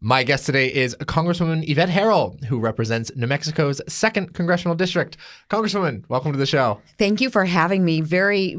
My guest today is Congresswoman Yvette Herrell, who represents New Mexico's 2nd Congressional District. Congresswoman, welcome to the show. Thank you for having me. Very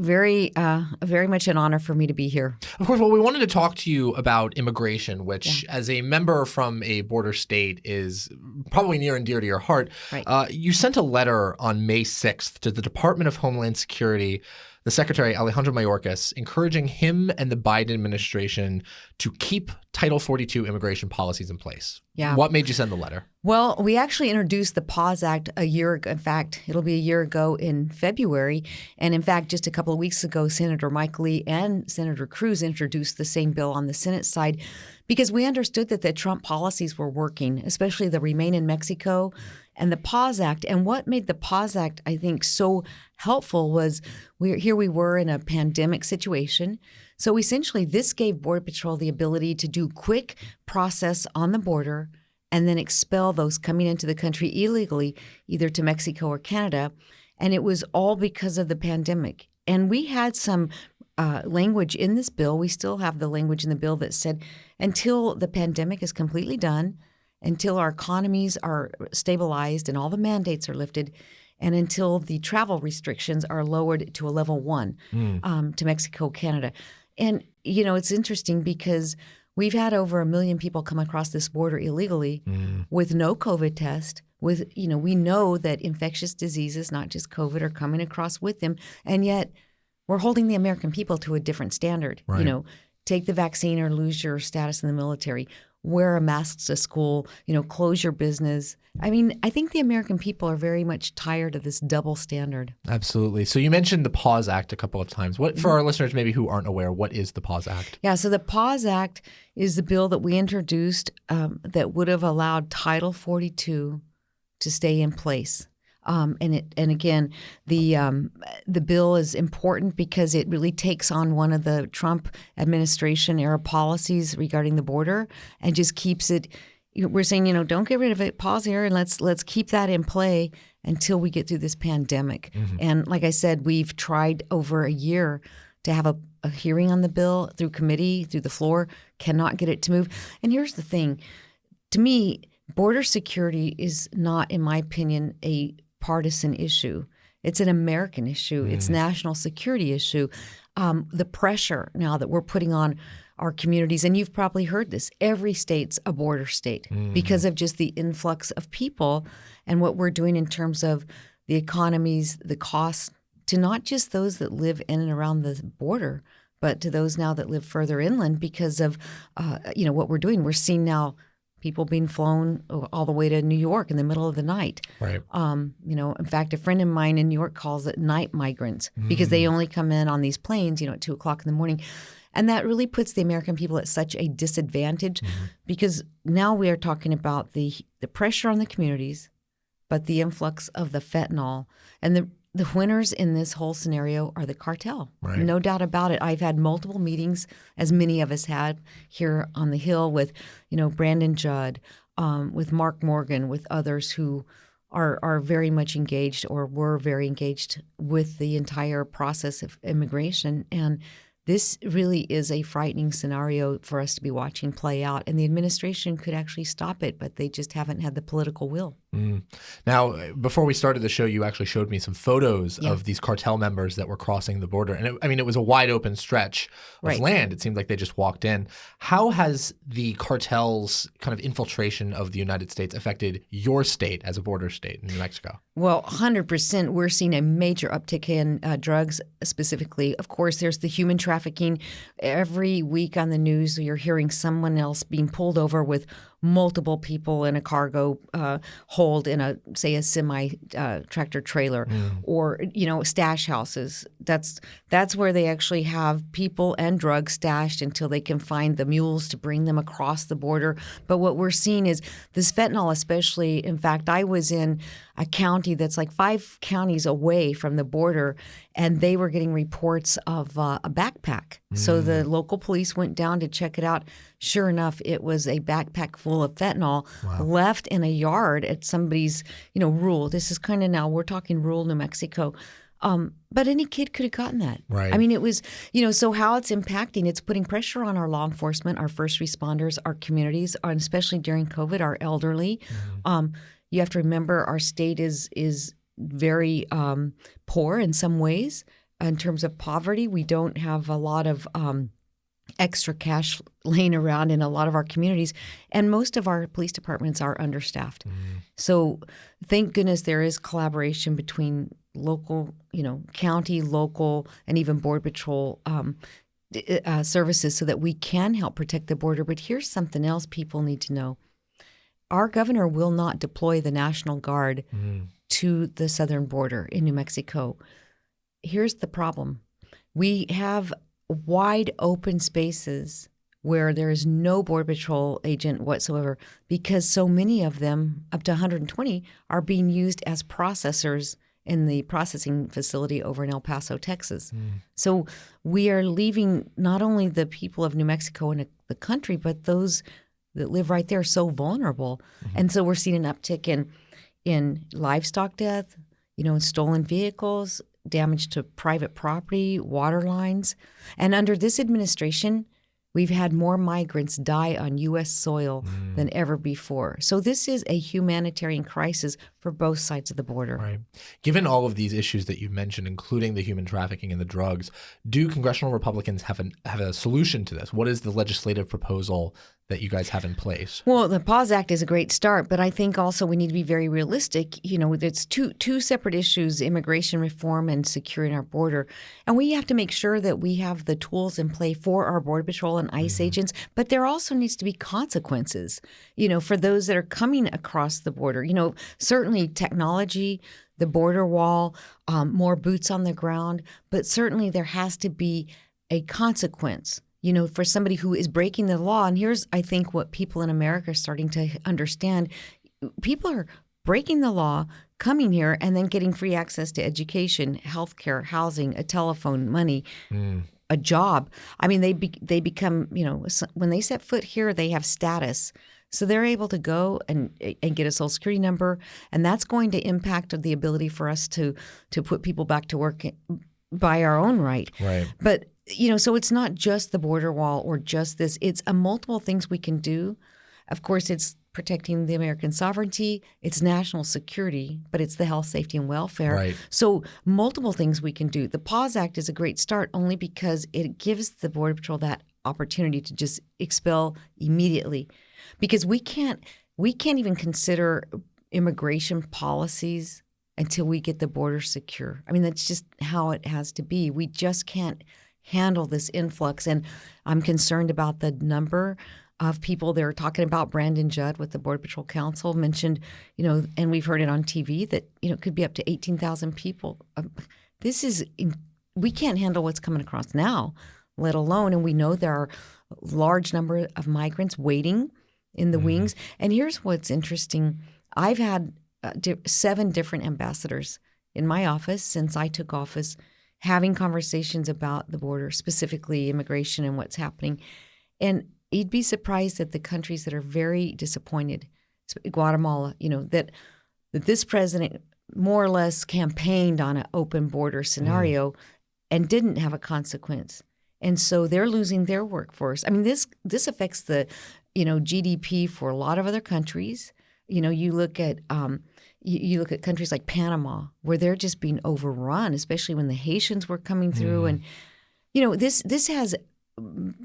much an honor for me to be here. Of course, well, we wanted to talk to you about immigration, which as a member from a border state is probably near and dear to your heart. Right. You sent a letter on May 6th to the Department of Homeland Security, the Secretary Alejandro Mayorkas, encouraging him and the Biden administration to keep Title 42 immigration policies in place. Yeah. What made you send the letter? Well, we actually introduced the PAUSE Act a year ago. In fact, it'll be a year ago in February. And in fact, just a couple of weeks ago, Senator Mike Lee and Senator Cruz introduced the same bill on the Senate side because we understood that the Trump policies were working, especially the Remain in Mexico and the PAUSE Act. And what made the PAUSE Act, I think, so helpful was here we were in a pandemic situation. So essentially, this gave Border Patrol the ability to do quick process on the border and then expel those coming into the country illegally, either to Mexico or Canada. And it was all because of the pandemic. And we had some language in this bill. We still have the language in the bill that said until the pandemic is completely done, until our economies are stabilized and all the mandates are lifted, and until the travel restrictions are lowered to a level 1 to Mexico, Canada. And, you know, it's interesting because we've had over 1 million people come across this border illegally with no COVID test. We know that infectious diseases, not just COVID, are coming across with them. And yet we're holding the American people to a different standard. Right. You know, take the vaccine or lose your status in the military. Wear a mask to school, close your business. I mean, I think the American people are very much tired of this double standard. Absolutely. So you mentioned the PAUSE Act a couple of times. What, for our listeners maybe who aren't aware, what is the PAUSE Act? Yeah, so the PAUSE Act is the bill that we introduced that would have allowed Title 42 to stay in place. And again, the bill is important because it really takes on one of the Trump administration era policies regarding the border and just keeps it. We're saying, don't get rid of it. Pause here and let's keep that in play until we get through this pandemic. And like I said, we've tried over a year to have a hearing on the bill through committee, through the floor, cannot get it to move. And here's the thing. To me, border security is not, in my opinion, a partisan issue. It's an American issue. It's a national security issue. The pressure now that we're putting on our communities, and you've probably heard this, every state's a border state because of just the influx of people and what we're doing in terms of the economies, the costs to not just those that live in and around the border, but to those now that live further inland because of what we're doing. We're seeing now people being flown all the way to New York in the middle of the night. Right. In fact, a friend of mine in New York calls it night migrants because they only come in on these planes, at 2 o'clock in the morning. And that really puts the American people at such a disadvantage because now we are talking about the pressure on the communities, but the influx of the fentanyl. And the winners in this whole scenario are the cartel. Right. No doubt about it. I've had multiple meetings, as many of us had here on the Hill with, Brandon Judd, with Mark Morgan, with others who are very much engaged or were very engaged with the entire process of immigration. And this really is a frightening scenario for us to be watching play out. And the administration could actually stop it, but they just haven't had the political will. Now, before we started the show, you actually showed me some photos of these cartel members that were crossing the border. And it was a wide open stretch of land. It seemed like they just walked in. How has the cartel's kind of infiltration of the United States affected your state as a border state in New Mexico? Well, 100%. We're seeing a major uptick in drugs specifically. Of course, there's the human trafficking. Every week on the news, you're hearing someone else being pulled over with multiple people in a cargo hold in a semi tractor trailer or stash houses. That's where they actually have people and drugs stashed until they can find the mules to bring them across the border. But what we're seeing is this fentanyl, especially. In fact, I was in a county that's like 5 counties away from the border, and they were getting reports of a backpack. So the local police went down to check it out. Sure enough, it was a backpack full of fentanyl left in a yard at somebody's, rural. This is kind of now we're talking rural New Mexico. But any kid could have gotten that. Right. I mean, it was, so how it's impacting, it's putting pressure on our law enforcement, our first responders, our communities, and especially during COVID, our elderly. You have to remember our state is very poor in some ways in terms of poverty. We don't have a lot of extra cash laying around in a lot of our communities, and most of our police departments are understaffed. So thank goodness there is collaboration between local, county, local, and even Border Patrol services so that we can help protect the border. But here's something else people need to know. Our governor will not deploy the National Guard to the southern border in New Mexico. Here's the problem. We have wide open spaces where there is no Border Patrol agent whatsoever because so many of them, up to 120, are being used as processors in the processing facility over in El Paso, Texas. So we are leaving not only the people of New Mexico and the country, but those that live right there so vulnerable. And so we're seeing an uptick in livestock death, stolen vehicles, damage to private property, water lines. And under this administration, we've had more migrants die on U.S. soil than ever before. So this is a humanitarian crisis for both sides of the border. Right. Given all of these issues that you've mentioned, including the human trafficking and the drugs, do congressional Republicans have a solution to this? What is the legislative proposal that you guys have in place? Well, the PAWS Act is a great start, but I think also we need to be very realistic. It's two separate issues, immigration reform and securing our border. And we have to make sure that we have the tools in play for our Border Patrol and ICE agents, but there also needs to be consequences, for those that are coming across the border. Certainly technology, the border wall, more boots on the ground, but certainly there has to be a consequence for somebody who is breaking the law. And here's, I think, what people in America are starting to understand. People are breaking the law, coming here, and then getting free access to education, healthcare, housing, a telephone, money, a job. I mean, they become, when they set foot here, they have status. So they're able to go and get a Social Security number, and that's going to impact the ability for us to put people back to work by our own right. Right. But so it's not just the border wall or just this. It's a multiple things we can do. Of course, it's protecting the American sovereignty. It's national security, but it's the health, safety, and welfare. Right. So multiple things we can do. The PAWS Act is a great start only because it gives the Border Patrol that opportunity to just expel immediately, because we can't even consider immigration policies until we get the border secure. I mean, that's just how it has to be. We just can't handle this influx. And I'm concerned about the number of people. They're talking about Brandon Judd with the Border Patrol Council mentioned, and we've heard it on TV that, it could be up to 18,000 people. We can't handle what's coming across now, let alone, and we know there are a large number of migrants waiting in the wings. And here's what's interesting. I've had 7 different ambassadors in my office since I took office, having conversations about the border, specifically immigration and what's happening. And you'd be surprised at the countries that are very disappointed. Guatemala, that this president more or less campaigned on an open border scenario and didn't have a consequence. And so they're losing their workforce. I mean, this affects the, GDP for a lot of other countries. You look at you look at countries like Panama, where they're just being overrun, especially when the Haitians were coming through. And, this has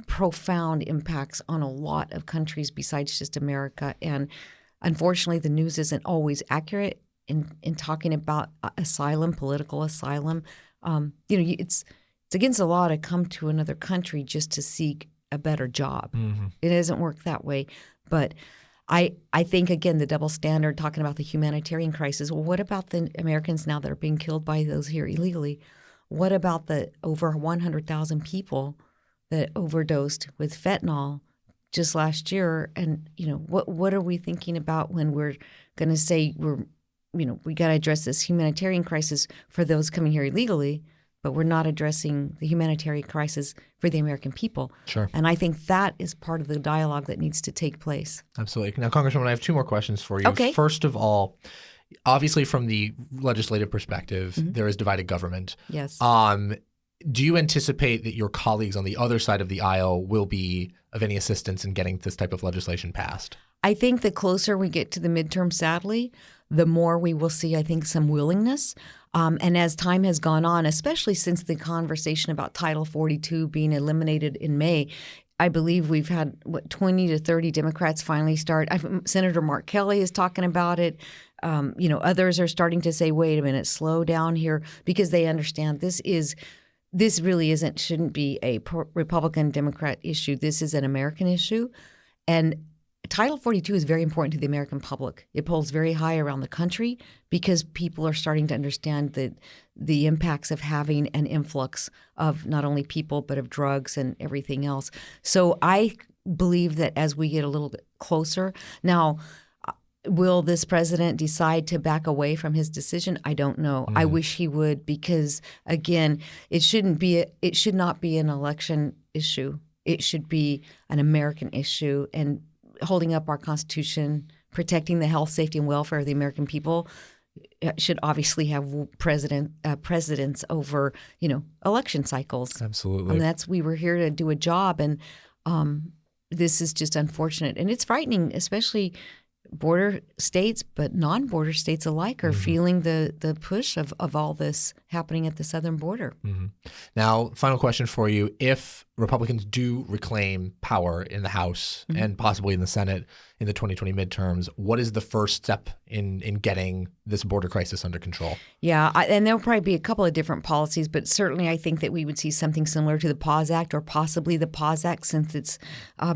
profound impacts on a lot of countries besides just America. And unfortunately, the news isn't always accurate in talking about asylum, political asylum. It's against the law to come to another country just to seek a better job. It doesn't work that way. But I think, again, the double standard, talking about the humanitarian crisis. Well, what about the Americans now that are being killed by those here illegally? What about the over 100,000 people that overdosed with fentanyl just last year? And, what are we thinking about when we're going to say we got to address this humanitarian crisis for those coming here illegally, but we're not addressing the humanitarian crisis for the American people. Sure. And I think that is part of the dialogue that needs to take place. Absolutely. Now, Congresswoman, I have 2 more questions for you. Okay. First of all, obviously from the legislative perspective, there is divided government. Yes. Do you anticipate that your colleagues on the other side of the aisle will be of any assistance in getting this type of legislation passed? I think the closer we get to the midterm, sadly, the more we will see, I think, some willingness. And as time has gone on, especially since the conversation about Title 42 being eliminated in May, I believe we've had 20 to 30 Democrats finally start. Senator Mark Kelly is talking about it. Others are starting to say, "Wait a minute, slow down here," because they understand this really shouldn't be a Republican Democrat issue. This is an American issue, and Title 42 is very important to the American public. It polls very high around the country because people are starting to understand the impacts of having an influx of not only people but of drugs and everything else. So I believe that as we get a little bit closer now, will this president decide to back away from his decision? I don't know. I wish he would, because again, it should not be an election issue. It should be an American issue, and holding up our Constitution, protecting the health, safety, and welfare of the American people should obviously have precedence over, election cycles. Absolutely. And we were here to do a job, and this is just unfortunate. And it's frightening, especially border states, but non-border states alike are feeling the push of all this happening at the southern border. Now, final question for you. If Republicans do reclaim power in the House and possibly in the Senate in the 2020 midterms, what is the first step in getting this border crisis under control? Yeah, and there'll probably be a couple of different policies, but certainly I think that we would see something similar to the PAWS Act, or possibly the PAWS Act, since it's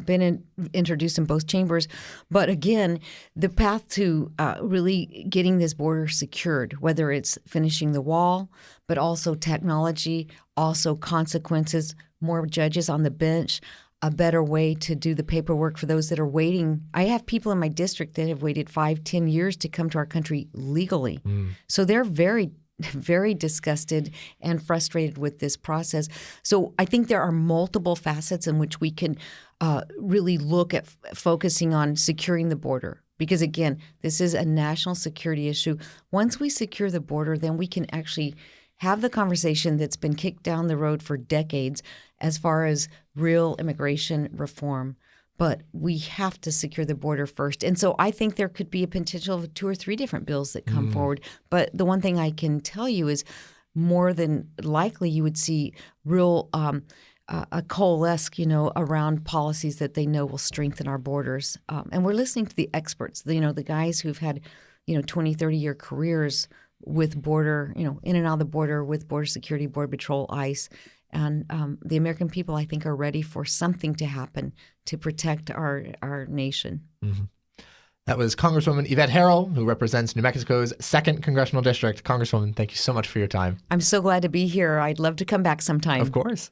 been introduced in both chambers. But again, the path to really getting this border secured, whether it's finishing the wall, but also technology, also consequences, more judges on the bench, a better way to do the paperwork for those that are waiting. I have people in my district that have waited 5-10 years to come to our country legally. So they're very, very disgusted and frustrated with this process. So I think there are multiple facets in which we can really look at focusing on securing the border. Because again, this is a national security issue. Once we secure the border, then we can actually have the conversation that's been kicked down the road for decades as far as real immigration reform. But we have to secure the border first. And so I think there could be a potential of 2 or 3 different bills that come forward. But the one thing I can tell you is more than likely you would see real a coalesce, around policies that they know will strengthen our borders. And we're listening to the experts, the guys who've had, 20, 30-year careers with border, in and out of the border, with Border Security, Border Patrol, ICE. And the American people, I think, are ready for something to happen to protect our nation. That was Congresswoman Yvette Herrell, who represents New Mexico's 2nd Congressional District. Congresswoman, thank you so much for your time. I'm so glad to be here. I'd love to come back sometime. Of course.